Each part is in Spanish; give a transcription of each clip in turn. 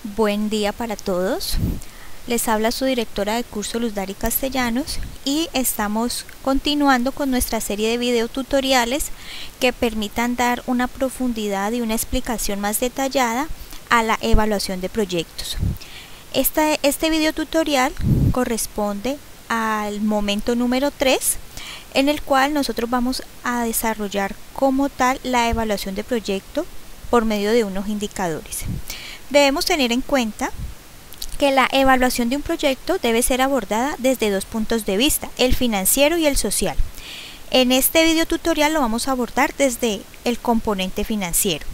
Buen día para todos. Les habla su directora de curso Luz Dari Castellanos y estamos continuando con nuestra serie de videotutoriales que permitan dar una profundidad y una explicación más detallada a la evaluación de proyectos. Este videotutorial corresponde al momento número 3, en el cual nosotros vamos a desarrollar como tal la evaluación de proyecto por medio de unos indicadores. Debemos tener en cuenta que la evaluación de un proyecto debe ser abordada desde dos puntos de vista, el financiero y el social. En este video tutorial lo vamos a abordar desde el componente financiero.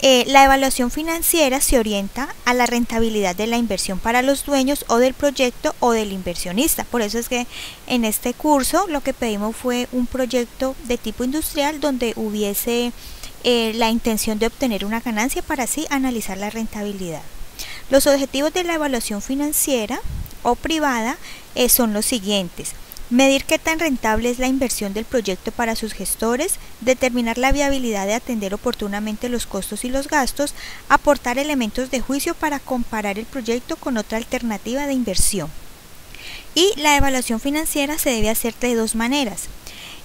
La evaluación financiera se orienta a la rentabilidad de la inversión para los dueños o del proyecto o del inversionista. Por eso es que en este curso lo que pedimos fue un proyecto de tipo industrial donde hubiese la intención de obtener una ganancia para así analizar la rentabilidad. Los objetivos de la evaluación financiera o privada son los siguientes: medir qué tan rentable es la inversión del proyecto para sus gestores, determinar la viabilidad de atender oportunamente los costos y los gastos, aportar elementos de juicio para comparar el proyecto con otra alternativa de inversión. Y la evaluación financiera se debe hacer de dos maneras.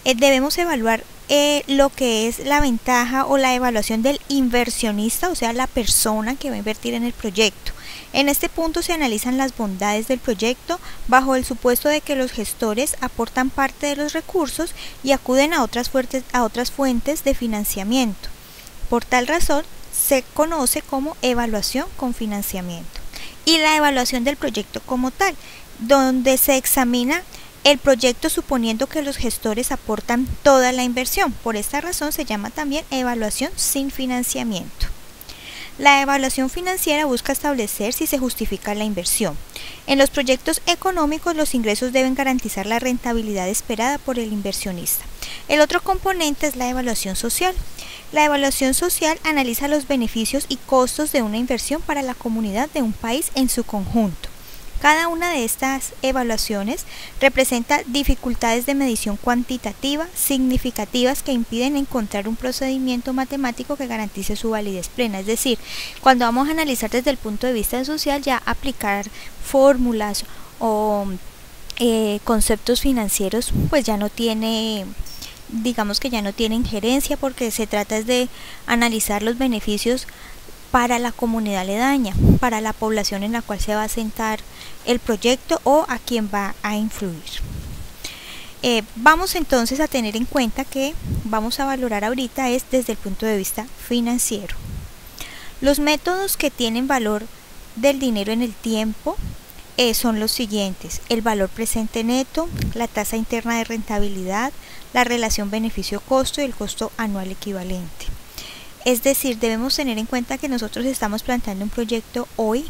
Debemos evaluar lo que es la ventaja o la evaluación del inversionista, o sea, la persona que va a invertir en el proyecto. En este punto se analizan las bondades del proyecto bajo el supuesto de que los gestores aportan parte de los recursos y acuden a otras fuentes de financiamiento. Por tal razón, se conoce como evaluación con financiamiento. Y la evaluación del proyecto como tal, donde se examina el proyecto suponiendo que los gestores aportan toda la inversión. Por esta razón se llama también evaluación sin financiamiento. La evaluación financiera busca establecer si se justifica la inversión. En los proyectos económicos, los ingresos deben garantizar la rentabilidad esperada por el inversionista. El otro componente es la evaluación social. La evaluación social analiza los beneficios y costos de una inversión para la comunidad de un país en su conjunto. Cada una de estas evaluaciones representa dificultades de medición cuantitativa significativas que impiden encontrar un procedimiento matemático que garantice su validez plena. Es decir, cuando vamos a analizar desde el punto de vista social, ya aplicar fórmulas o conceptos financieros pues ya no tiene, digamos que ya no tiene injerencia, porque se trata de analizar los beneficios para la comunidad aledaña, para la población en la cual se va a asentar el proyecto o a quien va a influir. Vamos entonces a tener en cuenta que vamos a valorar ahorita es desde el punto de vista financiero. Los métodos que tienen valor del dinero en el tiempo son los siguientes: el valor presente neto, la tasa interna de rentabilidad, la relación beneficio-costo y el costo anual equivalente. Es decir, debemos tener en cuenta que nosotros estamos planteando un proyecto hoy,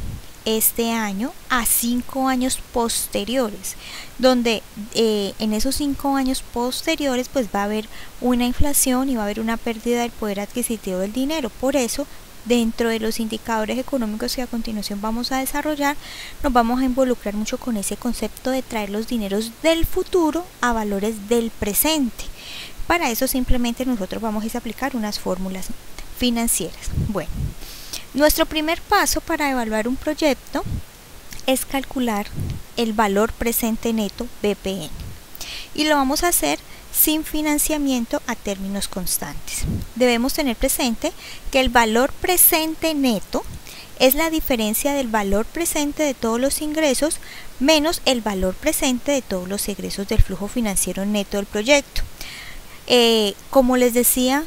este año, a 5 años posteriores, donde en esos 5 años posteriores pues va a haber una inflación y va a haber una pérdida del poder adquisitivo del dinero. Por eso, dentro de los indicadores económicos que a continuación vamos a desarrollar, nos vamos a involucrar mucho con ese concepto de traer los dineros del futuro a valores del presente. Para eso simplemente nosotros vamos a aplicar unas fórmulas financieras. Bueno, nuestro primer paso para evaluar un proyecto es calcular el valor presente neto BPN, y lo vamos a hacer sin financiamiento a términos constantes. Debemos tener presente que el valor presente neto es la diferencia del valor presente de todos los ingresos menos el valor presente de todos los egresos del flujo financiero neto del proyecto. Como les decía,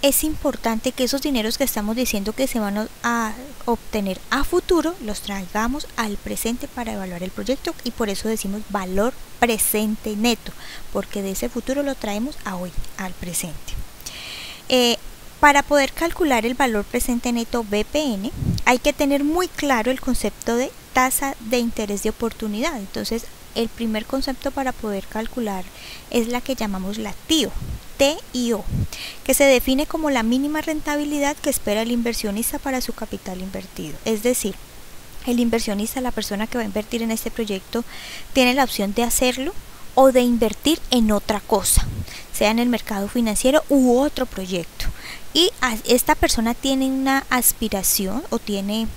es importante que esos dineros que estamos diciendo que se van a obtener a futuro los traigamos al presente para evaluar el proyecto, y por eso decimos valor presente neto, porque de ese futuro lo traemos a hoy, al presente. Para poder calcular el valor presente neto BPN hay que tener muy claro el concepto de tasa de interés de oportunidad. Entonces, el primer concepto para poder calcular es la que llamamos la TIO, TIO, que se define como la mínima rentabilidad que espera el inversionista para su capital invertido. Es decir, el inversionista, la persona que va a invertir en este proyecto, tiene la opción de hacerlo o de invertir en otra cosa, sea en el mercado financiero u otro proyecto. Y esta persona tiene una aspiración o tiene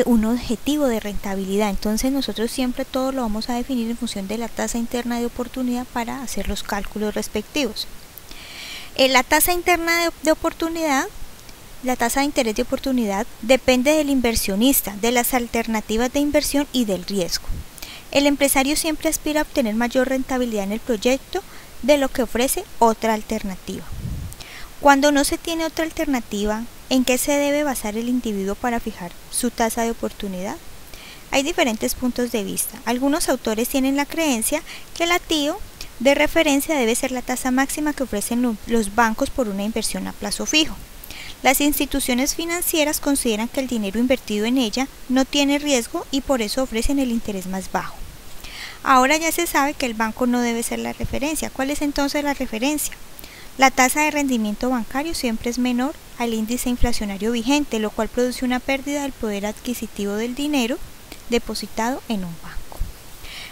un objetivo de rentabilidad. Entonces nosotros siempre todo lo vamos a definir en función de la tasa interna de oportunidad para hacer los cálculos respectivos. La tasa interna de oportunidad, la tasa de interés de oportunidad, depende del inversionista, de las alternativas de inversión y del riesgo. El empresario siempre aspira a obtener mayor rentabilidad en el proyecto de lo que ofrece otra alternativa. Cuando no se tiene otra alternativa, ¿en qué se debe basar el individuo para fijar su tasa de oportunidad? Hay diferentes puntos de vista. Algunos autores tienen la creencia que la TIO de referencia debe ser la tasa máxima que ofrecen los bancos por una inversión a plazo fijo. Las instituciones financieras consideran que el dinero invertido en ella no tiene riesgo y por eso ofrecen el interés más bajo. Ahora ya se sabe que el banco no debe ser la referencia. ¿Cuál es entonces la referencia? La tasa de rendimiento bancario siempre es menor al índice inflacionario vigente, lo cual produce una pérdida del poder adquisitivo del dinero depositado en un banco.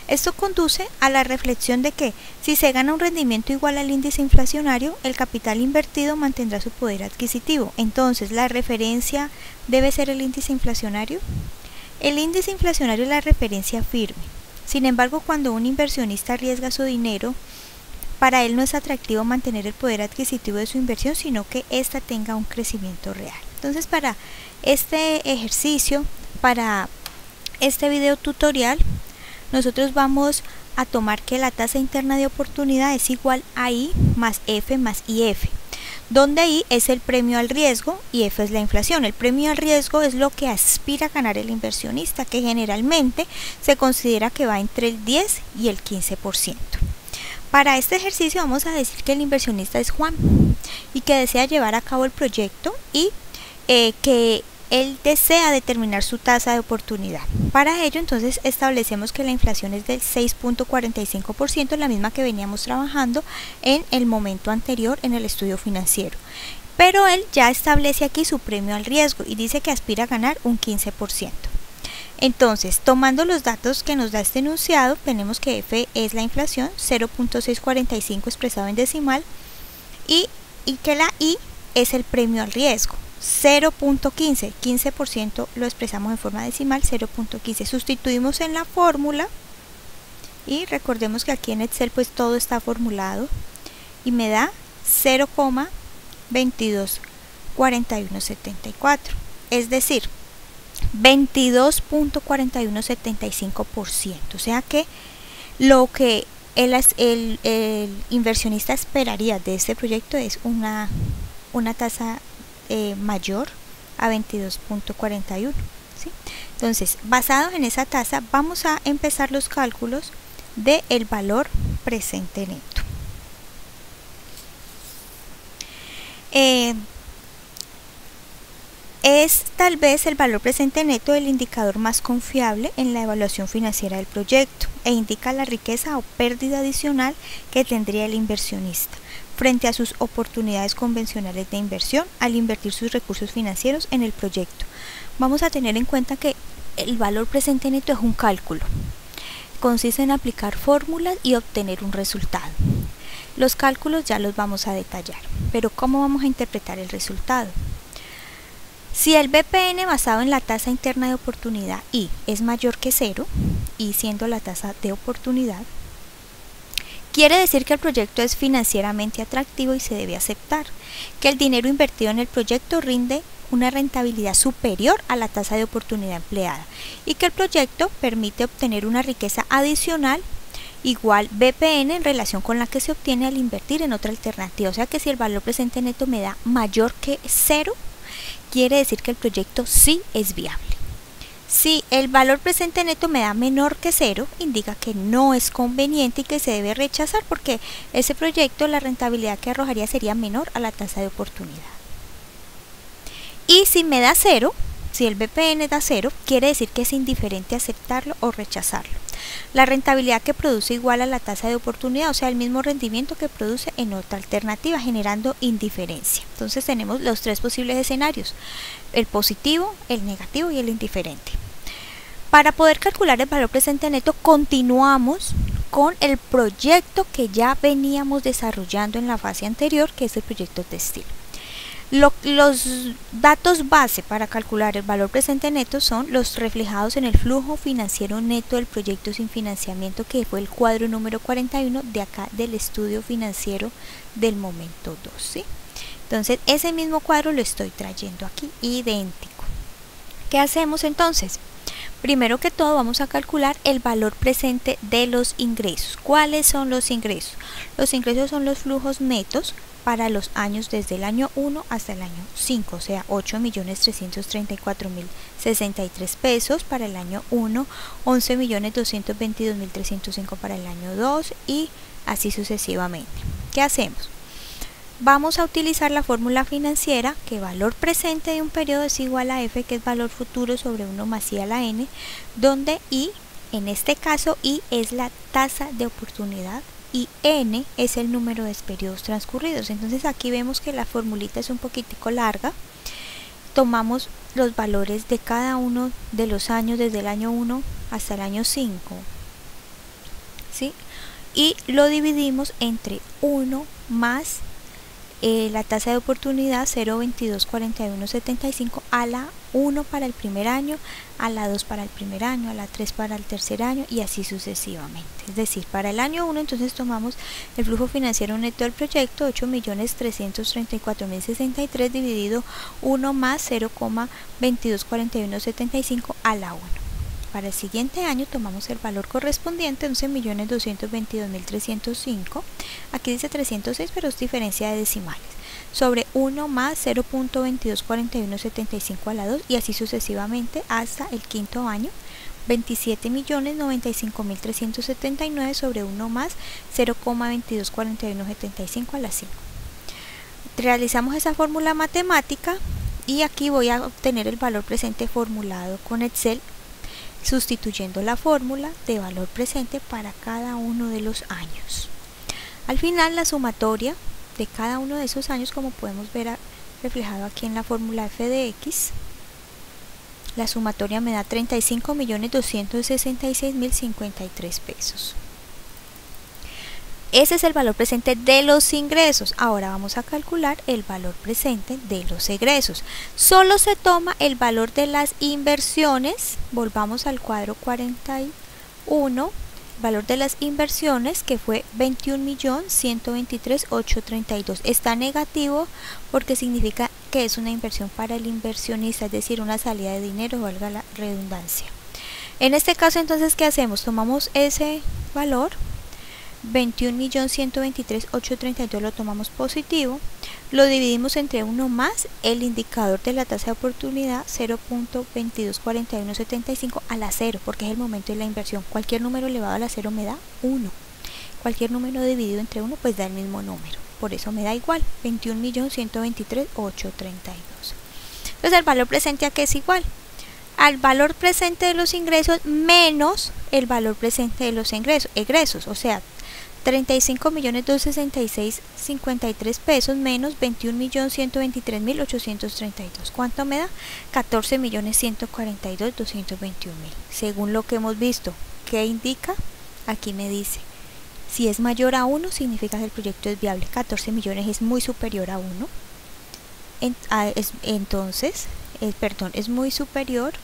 Esto conduce a la reflexión de que si se gana un rendimiento igual al índice inflacionario, el capital invertido mantendrá su poder adquisitivo. Entonces, ¿la referencia debe ser el índice inflacionario? El índice inflacionario es la referencia firme. Sin embargo, cuando un inversionista arriesga su dinero, para él no es atractivo mantener el poder adquisitivo de su inversión, sino que ésta tenga un crecimiento real. Entonces, para este ejercicio, para este video tutorial, nosotros vamos a tomar que la tasa interna de oportunidad es igual a I más F más IF, donde I es el premio al riesgo y F es la inflación. El premio al riesgo es lo que aspira a ganar el inversionista, que generalmente se considera que va entre el 10 y el 15%. Para este ejercicio vamos a decir que el inversionista es Juan y que desea llevar a cabo el proyecto y que él desea determinar su tasa de oportunidad. Para ello, entonces, establecemos que la inflación es del 6.45%, la misma que veníamos trabajando en el momento anterior en el estudio financiero. Pero él ya establece aquí su premio al riesgo y dice que aspira a ganar un 15%. Entonces, tomando los datos que nos da este enunciado, tenemos que F es la inflación, 0.645 expresado en decimal, y que la I es el premio al riesgo, 0.15, 15% lo expresamos en forma decimal, 0.15. Sustituimos en la fórmula y recordemos que aquí en Excel pues todo está formulado y me da 0.224174, es decir, 22.4175%. O sea que lo que el inversionista esperaría de este proyecto es una tasa mayor a 22.41, ¿sí? Entonces, basados en esa tasa, vamos a empezar los cálculos del valor presente neto. Es tal vez el valor presente neto el indicador más confiable en la evaluación financiera del proyecto e indica la riqueza o pérdida adicional que tendría el inversionista frente a sus oportunidades convencionales de inversión al invertir sus recursos financieros en el proyecto. Vamos a tener en cuenta que el valor presente neto es un cálculo. Consiste en aplicar fórmulas y obtener un resultado. Los cálculos ya los vamos a detallar, pero ¿cómo vamos a interpretar el resultado? Si el BPN basado en la tasa interna de oportunidad I es mayor que 0, I siendo la tasa de oportunidad, quiere decir que el proyecto es financieramente atractivo y se debe aceptar, que el dinero invertido en el proyecto rinde una rentabilidad superior a la tasa de oportunidad empleada y que el proyecto permite obtener una riqueza adicional igual BPN en relación con la que se obtiene al invertir en otra alternativa. O sea que si el valor presente neto me da mayor que 0, quiere decir que el proyecto sí es viable. Si el valor presente neto me da menor que 0, indica que no es conveniente y que se debe rechazar porque ese proyecto, la rentabilidad que arrojaría sería menor a la tasa de oportunidad. Y si me da 0, si el BPN da 0, quiere decir que es indiferente aceptarlo o rechazarlo. La rentabilidad que produce igual a la tasa de oportunidad, o sea, el mismo rendimiento que produce en otra alternativa, generando indiferencia. Entonces tenemos los tres posibles escenarios, el positivo, el negativo y el indiferente. Para poder calcular el valor presente neto, continuamos con el proyecto que ya veníamos desarrollando en la fase anterior, que es el proyecto textil. Los datos base para calcular el valor presente neto son los reflejados en el flujo financiero neto del proyecto sin financiamiento, que fue el cuadro número 41 de acá del estudio financiero del momento 2, ¿sí? Entonces ese mismo cuadro lo estoy trayendo aquí, idéntico. ¿Qué hacemos entonces? Primero que todo vamos a calcular el valor presente de los ingresos. ¿Cuáles son los ingresos? Los ingresos son los flujos netos para los años desde el año 1 hasta el año 5, o sea, 8.334.063 pesos para el año 1, 11.222.305 para el año 2 y así sucesivamente. ¿Qué hacemos? Vamos a utilizar la fórmula financiera, que valor presente de un periodo es igual a F, que es valor futuro, sobre 1 más I a la N, donde I, en este caso I es la tasa de oportunidad y N es el número de periodos transcurridos. Entonces aquí vemos que la formulita es un poquitico larga. Tomamos los valores de cada uno de los años desde el año 1 hasta el año 5, ¿sí? Y lo dividimos entre 1 más la tasa de oportunidad 0.224175 a la 1 para el primer año, a la 2 para el primer año, a la 3 para el tercer año y así sucesivamente. Es decir, para el año 1 entonces tomamos el flujo financiero neto del proyecto, 8.334.063 dividido 1 más 0.224175 a la 1. Para el siguiente año tomamos el valor correspondiente, 11.222.305, aquí dice 306 pero es diferencia de decimales, sobre 1 más 0.224175 a la 2 y así sucesivamente hasta el quinto año, 27.095.379 sobre 1 más 0.224175 a la 5. Realizamos esa fórmula matemática y aquí voy a obtener el valor presente formulado con Excel, sustituyendo la fórmula de valor presente para cada uno de los años. Al final, la sumatoria de cada uno de esos años, como podemos ver reflejado aquí en la fórmula f de x, la sumatoria me da 35.266.053 pesos. Ese es el valor presente de los ingresos. Ahora vamos a calcular el valor presente de los egresos. Solo se toma el valor de las inversiones. Volvamos al cuadro 41. Valor de las inversiones, que fue 21.123.832. Está negativo porque significa que es una inversión para el inversionista, es decir, una salida de dinero, valga la redundancia. En este caso entonces, ¿qué hacemos? Tomamos ese valor, 21.123.832, lo tomamos positivo, lo dividimos entre 1 más el indicador de la tasa de oportunidad 0.224175 a la 0, porque es el momento de la inversión. Cualquier número elevado a la 0 me da 1, cualquier número dividido entre 1 pues da el mismo número, por eso me da igual, 21.123.832. Entonces el valor presente aquí es igual al valor presente de los ingresos menos el valor presente de los egresos, o sea, 35.266.53 pesos menos 21.123.832. ¿Cuánto me da? 14.142.221.000. Según lo que hemos visto, ¿qué indica? Aquí me dice, si es mayor a 1 significa que el proyecto es viable. 14 millones es muy superior a 1. Entonces, es muy superior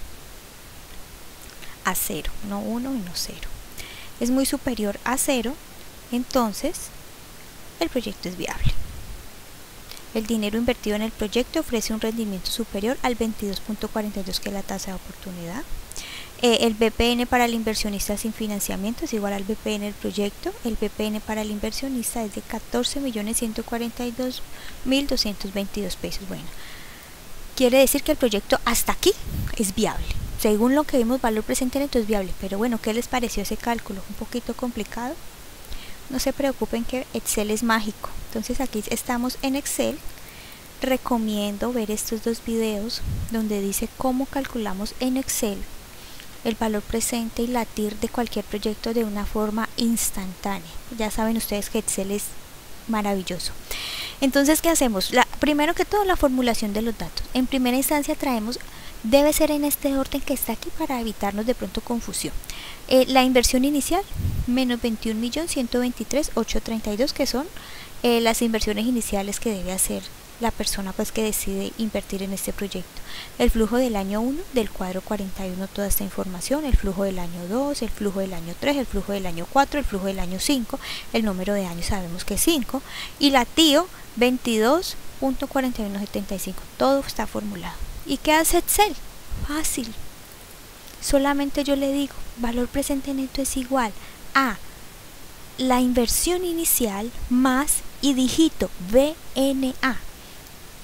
a 0, no 1 y no 0. Es muy superior a 0. Entonces, el proyecto es viable. El dinero invertido en el proyecto ofrece un rendimiento superior al 22.42, que es la tasa de oportunidad. El BPN para el inversionista sin financiamiento es igual al BPN del proyecto. El BPN para el inversionista es de 14.142.222 pesos. Bueno, quiere decir que el proyecto hasta aquí es viable. Según lo que vimos, valor presente neto es viable. Pero bueno, ¿qué les pareció ese cálculo? Un poquito complicado. No se preocupen que Excel es mágico. Entonces aquí estamos en Excel. Recomiendo ver estos dos videos donde dice cómo calculamos en Excel el valor presente y la TIR de cualquier proyecto de una forma instantánea. Ya saben ustedes que Excel es maravilloso. Entonces, ¿qué hacemos? Primero que todo, la formulación de los datos. En primera instancia traemos, debe ser en este orden que está aquí para evitarnos de pronto confusión. La inversión inicial, menos 21.123.832, que son las inversiones iniciales que debe hacer la persona pues que decide invertir en este proyecto. El flujo del año 1 del cuadro 41, toda esta información, el flujo del año 2, el flujo del año 3, el flujo del año 4, el flujo del año 5, el número de años sabemos que es 5 y la TIO 22.4175, todo está formulado. ¿Y qué hace Excel? Fácil. Solamente yo le digo, valor presente neto es igual a la inversión inicial más y digito VNA,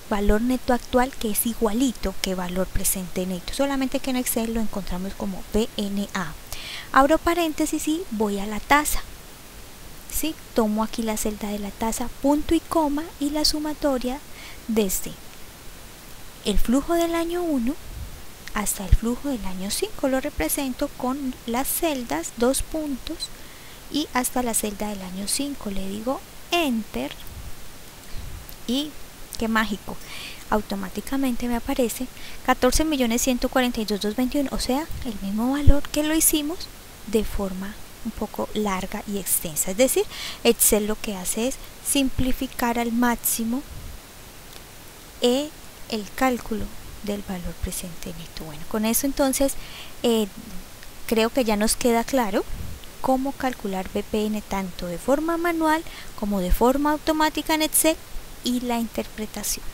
valor neto actual, que es igualito que valor presente neto, solamente que en Excel lo encontramos como VNA. Abro paréntesis y voy a la tasa. ¿Sí? Tomo aquí la celda de la tasa, punto y coma, y la sumatoria desde el flujo del año 1 hasta el flujo del año 5. Lo represento con las celdas, 2 puntos, y hasta la celda del año 5. Le digo Enter y qué mágico, automáticamente me aparece 14.142.221, o sea, el mismo valor que lo hicimos de forma un poco larga y extensa. Es decir, Excel lo que hace es simplificar al máximo el cálculo del valor presente neto. Bueno, con eso entonces creo que ya nos queda claro cómo calcular BPN tanto de forma manual como de forma automática en Excel y la interpretación.